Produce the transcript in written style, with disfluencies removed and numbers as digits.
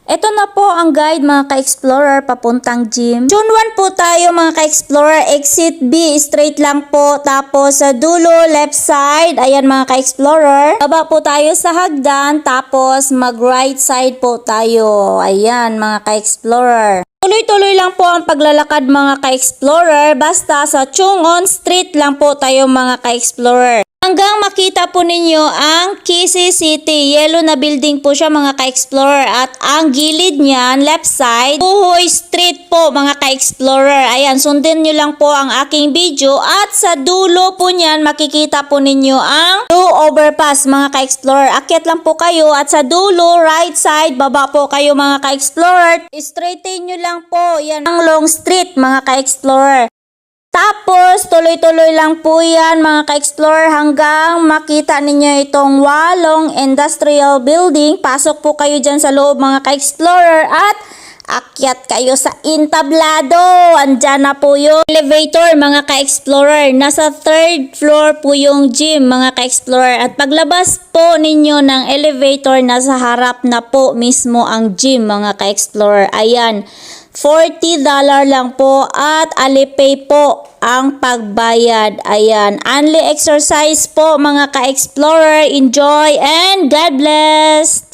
Ito na po ang guide mga ka-explorer papuntang gym. Zone 1 po tayo mga ka-explorer. Exit B, straight lang po. Tapos sa dulo, left side. Ayan mga ka-explorer. Baba po tayo sa hagdan. Tapos mag right side po tayo. Ayan mga ka-explorer. Tuloy-tuloy lang po ang paglalakad mga ka-explorer. Basta sa Chungon Street lang po tayo mga ka-explorer. Hanggang makita po ninyo ang Quezon City. Yellow na building po siya mga ka-explorer. At ang gilid niyan, left side, Puhoy Street po mga ka-explorer. Ayan, sundin nyo lang po ang aking video. At sa dulo po niyan, makikita po ninyo ang blue overpass mga ka-explorer. Akyat lang po kayo. At sa dulo, right side, baba po kayo mga ka-explorer. Straighten nyo lang po. Yan ang long street mga ka-explorer. Tapos, tuloy-tuloy lang po yan mga ka-explorer hanggang makita ninyo itong walong industrial building. Pasok po kayo dyan sa loob mga ka-explorer at akyat kayo sa entablado. Andyan na po yung elevator mga ka-explorer. Nasa 3rd floor po yung gym mga ka-explorer. At paglabas po ninyo ng elevator, nasa harap na po mismo ang gym mga ka-explorer. Ayan. $40 lang po at Alipay po ang pagbayad. Ayan. Only exercise po mga ka-explorer. Enjoy and God bless!